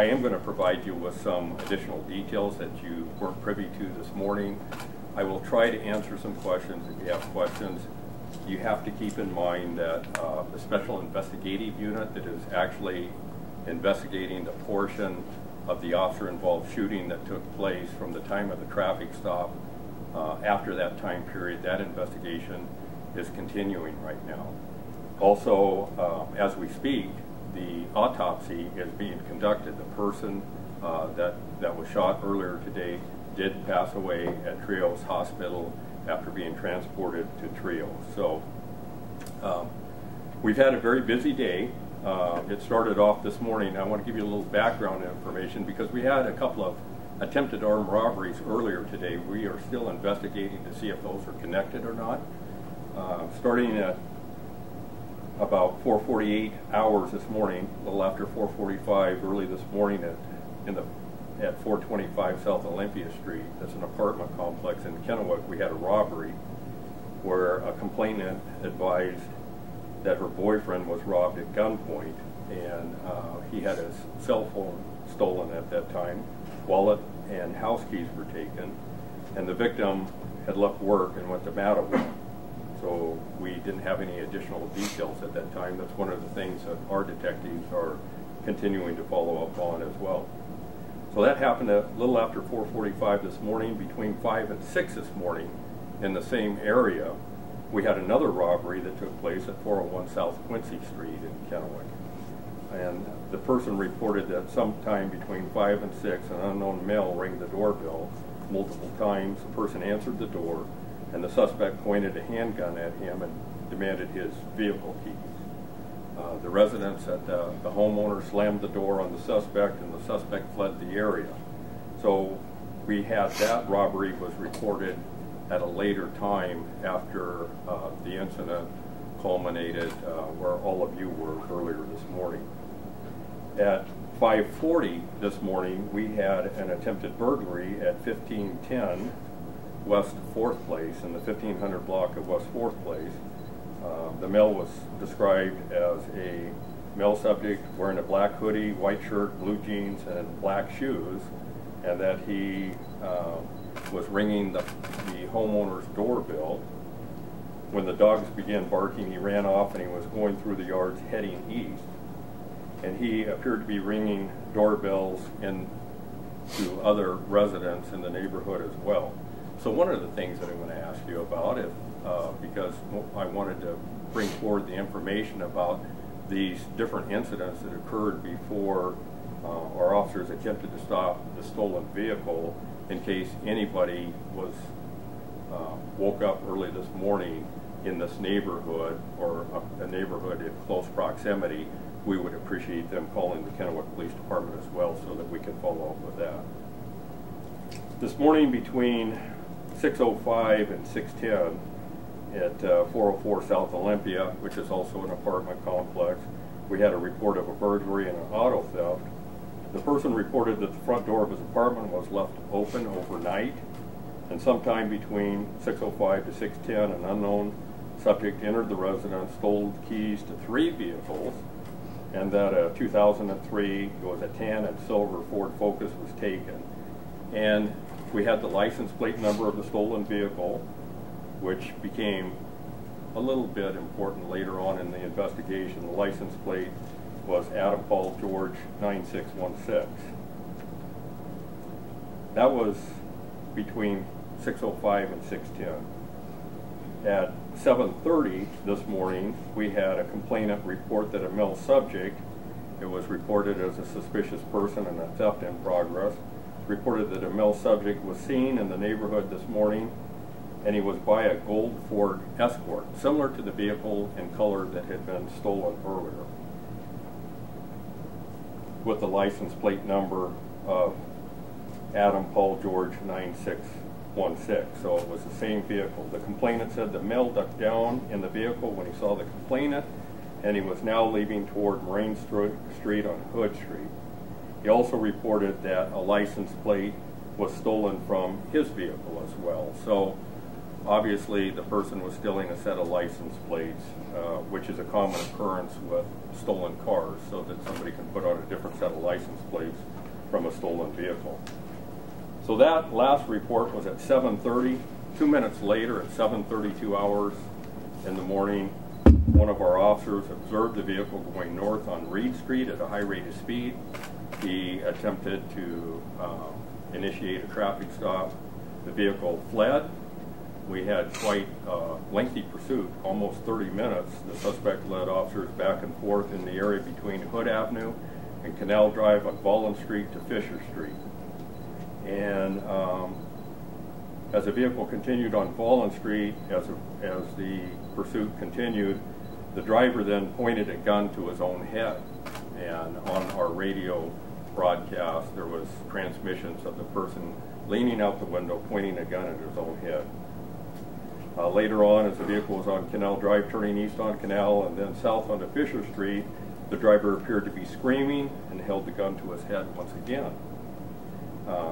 I am going to provide you with some additional details that you weren't privy to this morning. I will try to answer some questions if you have questions. You have to keep in mind that the Special Investigative Unit that is actually investigating the portion of the officer-involved shooting that took place from the time of the traffic stop after that time period, that investigation is continuing right now. Also, as we speak, the autopsy is being conducted. The person that was shot earlier today did pass away at Trios Hospital after being transported to Trios. So we've had a very busy day. It started off this morning. I want to give you a little background information because we had a couple of attempted armed robberies earlier today. We are still investigating to see if those are connected or not. Starting at about 4:48 hours this morning, a little after 4:45 early this morning at 425 South Olympia Street. That's an apartment complex in Kennewick. We had a robbery where a complainant advised that her boyfriend was robbed at gunpoint, and he had his cell phone stolen at that time. Wallet and house keys were taken, and the victim had left work and went to Mattawa. So we didn't have any additional details at that time. That's one of the things that our detectives are continuing to follow up on as well. So that happened a little after 4:45 this morning. Between 5 and 6 this morning in the same area, we had another robbery that took place at 401 South Quincy Street in Kennewick. And the person reported that sometime between 5 and 6, an unknown male rang the doorbell multiple times. The person answered the door, and the suspect pointed a handgun at him and demanded his vehicle keys. The residents at the homeowner slammed the door on the suspect, and the suspect fled the area. So we had that robbery was reported at a later time after the incident culminated where all of you were earlier this morning. At 5:40 this morning, we had an attempted burglary at 1510 West 4th Place in the 1500 block of West 4th Place. The male was described as a male subject wearing a black hoodie, white shirt, blue jeans, and black shoes, and that he was ringing the homeowner's doorbell. When the dogs began barking, he ran off and he was going through the yards heading east. And he appeared to be ringing doorbells to other residents in the neighborhood as well. So one of the things that I'm going to ask you about, because I wanted to bring forward the information about these different incidents that occurred before our officers attempted to stop the stolen vehicle, in case anybody was woke up early this morning in this neighborhood or a neighborhood in close proximity. We would appreciate them calling the Kennewick Police Department as well so that we can follow up with that. This morning between 6:05 and 6:10 at 404 South Olympia, which is also an apartment complex, we had a report of a burglary and an auto theft. The person reported that the front door of his apartment was left open overnight, and sometime between 6:05 to 6:10, an unknown subject entered the residence, stole keys to 3 vehicles, and that a 2003, it was a tan and silver Ford Focus, was taken. And we had the license plate number of the stolen vehicle, which became a little bit important later on in the investigation. The license plate was Adam Paul George 9616. That was between 6:05 and 6:10. At 7:30 this morning, we had a complainant report that a male subject, it was reported as a suspicious person and a theft in progress, reported that a male subject was seen in the neighborhood this morning, and he was by a gold Ford Escort, similar to the vehicle in color that had been stolen earlier, with the license plate number of Adam Paul George 9616. So it was the same vehicle. The complainant said the male ducked down in the vehicle when he saw the complainant, and he was now leaving toward Marine Street on Hood Street. He also reported that a license plate was stolen from his vehicle as well. So Obviously, the person was stealing a set of license plates, which is a common occurrence with stolen cars, so that somebody can put on a different set of license plates from a stolen vehicle. So that last report was at 7:30. 2 minutes later, at 7:32 hours in the morning, one of our officers observed the vehicle going north on Reed Street at a high rate of speed. He attempted to initiate a traffic stop. The vehicle fled. We had quite a lengthy pursuit, almost 30 minutes. The suspect led officers back and forth in the area between Hood Avenue and Canal Drive on Volin Street to Fisher Street. And as the vehicle continued on Volin Street, as the pursuit continued, the driver then pointed a gun to his own head. And on our radio broadcast, there was transmissions of the person leaning out the window, pointing a gun at his own head. Later on, as the vehicle was on Canal Drive, turning east on Canal and then south onto Fisher Street, the driver appeared to be screaming and held the gun to his head once again.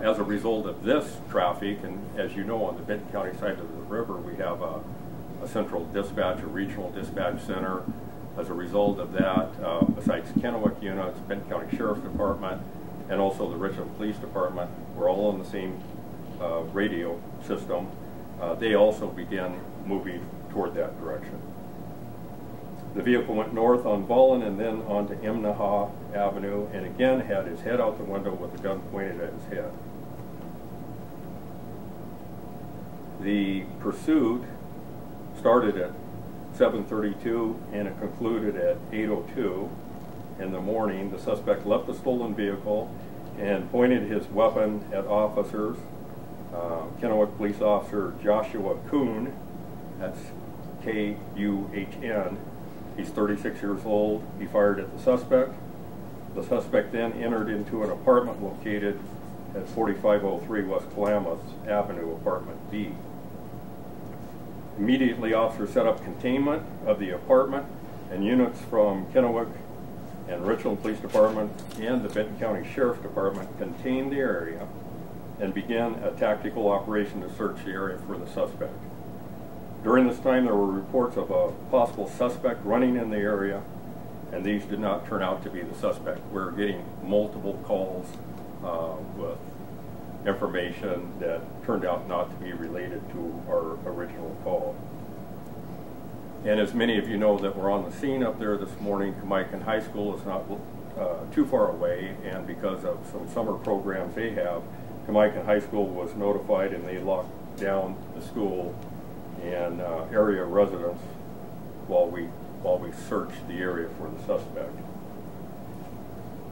As a result of this traffic, and as you know, on the Benton County side of the river, we have a central dispatch, a regional dispatch center. As a result of that, besides Kennewick units, Benton County Sheriff's Department, and also the Richland Police Department, we're all on the same radio system. They also began moving toward that direction. The vehicle went north on Volin and then onto Emnaha Avenue, and again had his head out the window with the gun pointed at his head. The pursuit started at 7:32 and it concluded at 8:02 in the morning. The suspect left the stolen vehicle and pointed his weapon at officers. Kennewick Police Officer Joshua Kuhn, that's K-U-H-N, he's 36 years old. He fired at the suspect. The suspect then entered into an apartment located at 4503 West Klamath Avenue, apartment B. Immediately, officers set up containment of the apartment, and units from Kennewick and Richland Police Department and the Benton County Sheriff's Department contained the area and began a tactical operation to search the area for the suspect. During this time, there were reports of a possible suspect running in the area, and these did not turn out to be the suspect. We're getting multiple calls with information that turned out not to be related to our original call. And as many of you know that we're on the scene up there this morning, Kennewick High School is not too far away, and because of some summer programs they have, Kennewick High School was notified and they locked down the school and area residents while we searched the area for the suspect.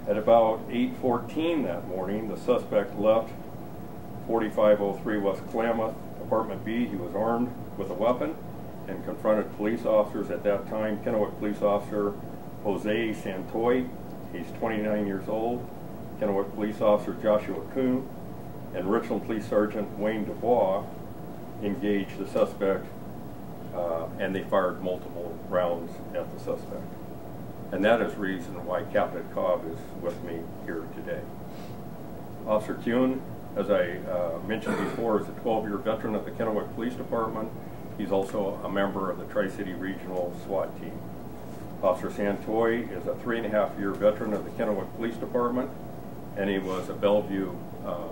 At about 8:14 that morning, the suspect left 4503 West Klamath, apartment B. He was armed with a weapon and confronted police officers at that time. Kennewick Police Officer Jose Santoy, he's 29 years old. Kennewick Police Officer Joshua Kuhn and Richland Police Sergeant Wayne Dubois engaged the suspect and they fired multiple rounds at the suspect. And that is the reason why Captain Cobb is with me here today. Officer Kuhn, as I mentioned before, is a 12-year veteran of the Kennewick Police Department. He's also a member of the Tri-City Regional SWAT team. Officer Santoy is a 3.5-year veteran of the Kennewick Police Department, and he was a Bellevue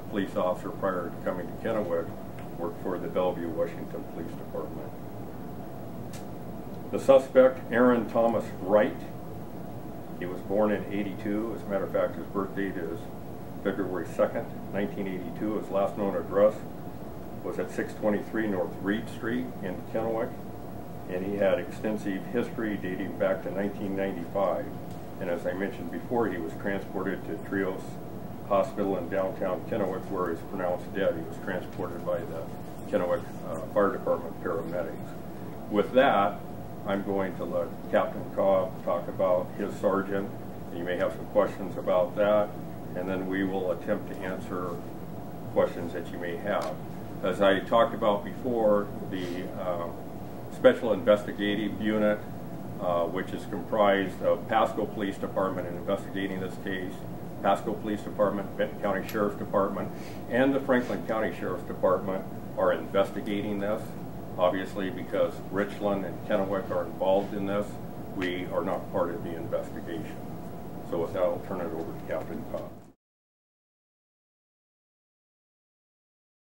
police officer prior to coming to Kennewick, worked for the Bellevue, Washington Police Department. The suspect, Aaron Thomas Wright, he was born in '82. As a matter of fact, his birth date is February 2nd, 1982. His last known address was at 623 North Reed Street in Kennewick, and he had extensive history dating back to 1995. And as I mentioned before, he was transported to Trios Hospital in downtown Kennewick, where he was pronounced dead. He was transported by the Kennewick Fire Department paramedics. With that, I'm going to let Captain Cobb talk about his sergeant. You may have some questions about that, and then we will attempt to answer questions that you may have. As I talked about before, the Special Investigative Unit, which is comprised of Pasco Police Department in investigating this case, Pasco Police Department, Benton County Sheriff's Department, and the Franklin County Sheriff's Department are investigating this. Obviously, because Richland and Kennewick are involved in this, we are not part of the investigation. So with that, I'll turn it over to Captain Cobb.